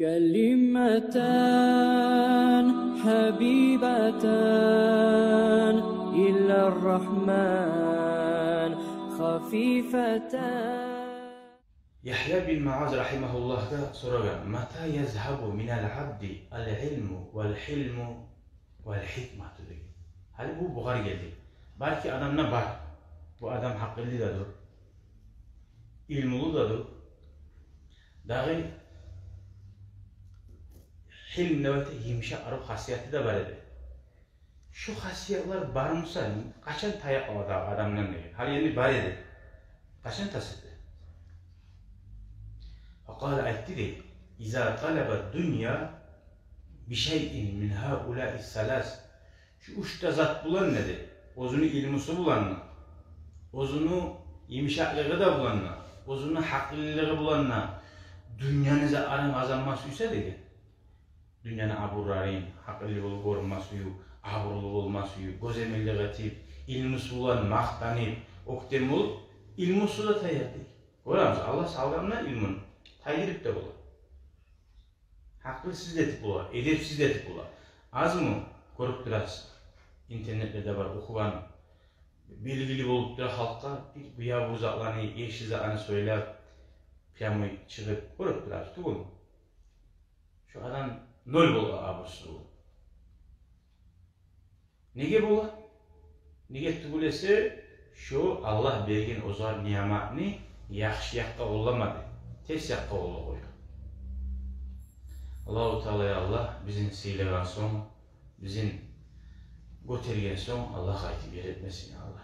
كلمتان حبيبتان إلى الرحمن خفيفتان. Yahya bin Muaz rahimahullah'da soruyor. Mata yazhabu minel abdi al ilmu vel hilmu vel hikmatu diyor. Hadi bu buhar geldi. Belki adamına var. Bu adam haklı dadır. İlmulu dadır. Dağı hilm nevete yimşa arı hasiyeti de var edi. Şu hasiyetler barımsa kaçan tayak adamdan diyor. Hali yani var edi. Kaçan tasıdı. فقال أتدي إذا طلب الدنيا بشيء من هؤلاء الثلاث şu üç zat bulan nedir? Ozunu ilmusu bulanla, ozunu imşaklığı da bulanla, ozunu haklılığı bulanla, dünyanıza aran azalmasıysa dedi. Dünyanı aburarayım, haklılığı olup olmasıyı, aburluğu olmasıyı, gözemelliği etip, ilmusu bulan, maqtanıp, oktem olup, ilmusu da tayyardı. Görüyoruz, Allah sağlamına ilmini. Tayyirip de bular. Haklı siz de tip bular, edepsiz de tip bular. Az mı görüp durasın? İnternette de var, okugan. Belgili olup da halka bir buya bu zatlarını, eşi zatlarını söyleyip, piyamoyu çıkıp görüp durasın. Tuğun mu? Şu adam nol bular abursuz bular. Nege bular? Nege tugulese şu Allah bergen ozar niyamatını yaxşı yakka olamadı. Ters yakka oğlu koyuyor. Allah-u Teala'ya Allah bizim seylegan son, bizim götergen son Allah kayıtı bir etmesin Allah.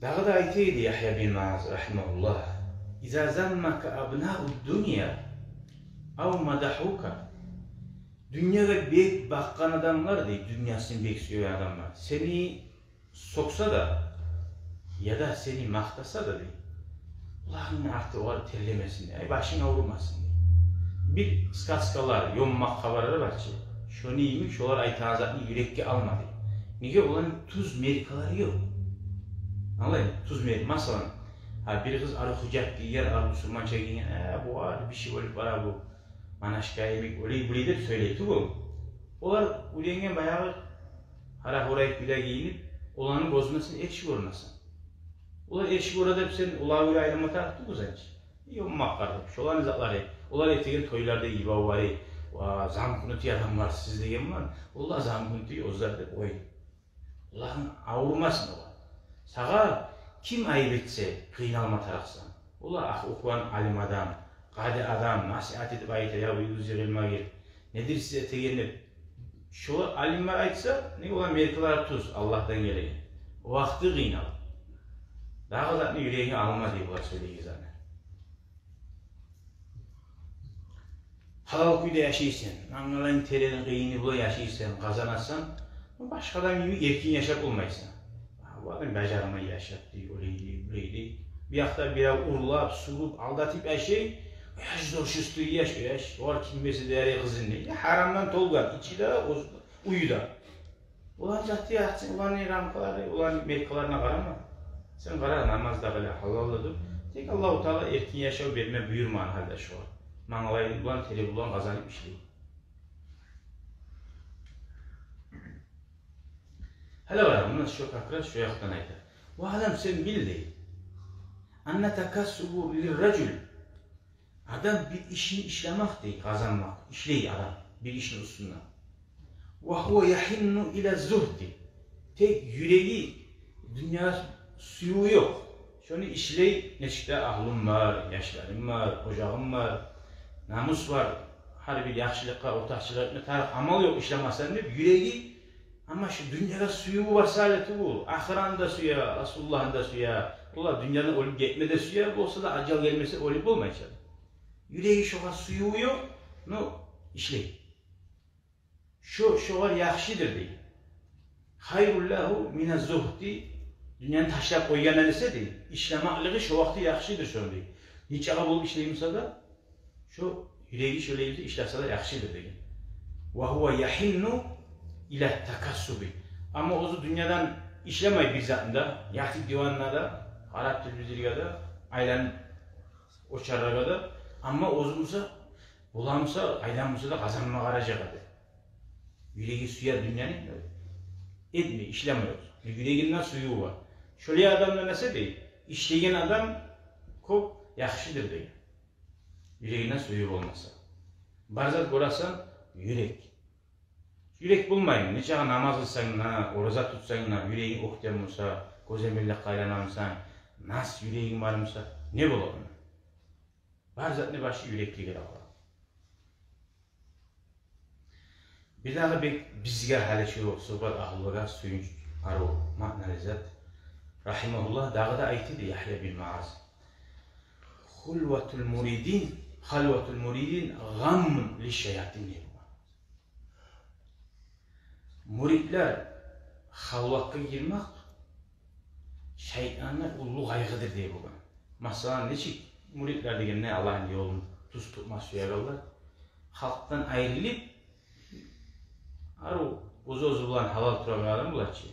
Dağı da aytıydı Yahya bin Muaz rahimahullah. İza zammaka abna'ud dünya av madahuka. Dünyada bek bakkan adamlar değil, dünyasını bekliyor adamlar. Seni soksa da ya da seni maktasa da değil. Ulan artık o terlemesin diye, başın ağrımasın diye. Bir skaskalar, yommak haberleri var ki, şunu iyiymiş, şolar aytanazatını yürekki almadı. Niye olan tuz merikaları yok. Anlayın, tuz merikaları. Mesela, bir kız arı hücap giyer, arı Müslüman çekin, bu var, bir şey olup var bu. Manaşka yemek, öyle burayı da söyleyip bu. Onlar uyangen bayağı hara horayıp bir de giyinip, olanın bozmasını ekşi görmesin. Olar ekşi görede sen ulağı öyle ayrılma tarafı bu zannediyor. İyi olmak kardeş. Şoların zatları, olar ettiğin toylarda iyi var. Zam kunutu adam var, siz degen var. Olar zam kunutuyu ozlar da koy. Oların ağırmasın olar. Sağa kim ayıp etse kıynalma tarafsan. Olar okuyan alim adam, kadi adam, nasihat edip ayıta ya bu yüzü gelme gel. Nedir size tegenip? Şu alimler aytsa, ne olan merkalar tuz, Allah'tan gelen. O vakti kıynal. Daha zaten yüreğini alma diye bunlar söyleyeceğiz anne. Halal kuyda yaşayırsan, angalan terinin kıyını bula yaşayırsan, kazanırsan, başkadan gibi erkin yaşap olmaysan. Bu adam becermeyi yaşat diye, öyleydi, böyleydi. Bir hafta bir urlap, surup, aldatıp yaşayın, yaş doşustu yaş, var kimisi değeri kızın değil. Haramdan tolgan, içi de, uyu da. Ulan zaten yatsın, ulan ramkaları, ulan merkalarına karama. Sen kara namazda böyle halalladır. Tek Allah-u Teala erkin yaşav verme buyurman halde şu an. Mağalayı bulan, teli bulan kazanıp işleyin. Hele var, bundan şu kakra şu yaktan aydır. Bu adam sen bildi. Anne takassubu lirracül. Adam bir işini işlemek değil, kazanmak. İşleyi adam, bir işin üstünden. وَهُوَ يَحِنُّ اِلَى الزُّهْدِ. Tek yüreği, dünya suyu yok. Şunu işleyi, neşikte ahlım var, yaşlarım var, ocağım var, namus var. Her bir yaxşılıkla, ortakçılıkla, tarif amal yok işlemezsen deyip yüreği. Ama şu dünyada suyu var saleti bu. Ahiran da suya, Resulullah'ın da suya. Allah dünyanın olup gitmede suya olsa da acel gelmesi olup olmayacak. Yüreği şoğa suyu yok, no işleyi. Şu var yaxşidir deyil. Hayrullahu mine zuhdi. Dünyanın taşlap koygan edilse deyil. İşlemaklığı şu vakti yaxşidir şunu deyil. Hiç ağa bulup işleyimse da şu yüreği şöyle işlese de yaxşidir deyil. Ve huve yahinnu ile takassubi. Ama ozu dünyadan işlemeyi bir zatında, yatip divanına da Arap tilbizirge de, aylan uçarraga da, ama ozumsa, bulamsa, aylanmasa da kazanma garajıga da. Yüreği suya dünyanın etmiyor, işlemiyor. Yüreğinden suyu var. Şöyle adam demese değil, işleyen adam çok yaxşıdır değil. Yüreğinden suyu olmasa. Barzat korasan yürek. Yürek bulmayın. Neçe namaz kılsan, oruza tutsan, yüreğin oktem olsa, gözemellik kaylanamsan, nas yüreğin varmasa ne bulalım? Barzat ne başı yürekli gerek var. Bir daha bizge hali şu sohbet ahlıga suyunç aru ma'nalizat. Rahimahullah dağı da aytidi Yahya bin Ma'az. Hulvatul muridin gam li şeyatin diyor. Muridler halvakka girmek şeytanlar ullu kaygıdır diye bugün. Mesela neçik muridler degen ne Allah'ın yolunu tuz tutmaz suya kalırlar. Halktan ayrılıp aru ozu bulan halal turagan adam bulatçı.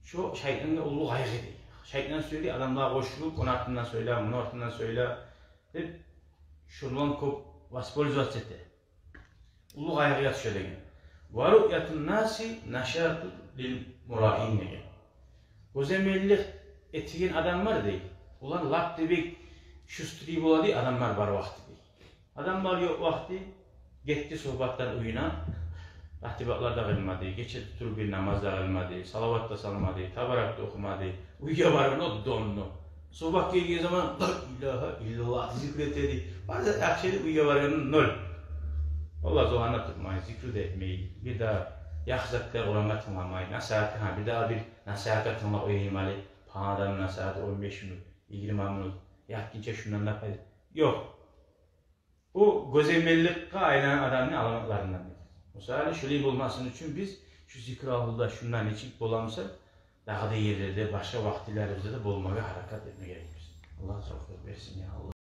Şu şeytanlar ullu kaygı değil. Şeytan söyledi adamlar koşulup onun ardından söyle, bunun ardından söyle. Hep şundan kop vaspolizat etti. Ullu kaygıya düşüyor degen. Varu'yatun nasi naşatu lil murahin degen. Gözemellik etigen adam var değil. Ulan lap debek şustri boladı adamlar var vakti değil. Adamlar yok vakti gitti sohbattan uyuna. Rahtibatlar da kılmadı, geçe tutur bir namaz da kılmadı, salavat da salmadı, tabarak da okumadı, uyuya varın o donlu. Sohbat geldiği zaman la ilahe illallah zikretedi. Bazen akşeli uyuya varın nol. Allah zoğanla tutmayın, zikri de etmeyin. Bir daha yakzaklar olanlar tınlamayın. Nasihatı bir daha bir nasihatı tınla uyuymalı. Panadan nasihatı 15 minut, 20 minut. Yakınca şundan da fayda. Yok. O gözemellikle aylanan adamın alamaklarından. Mesela şöyle bulmasının için biz şu zikrahullah şundan içip bulamsa daha da yerlerde başka vaktilerimizde de bulmaya hareket etmeye gerekir. Allah razı olsun versin ya Allah.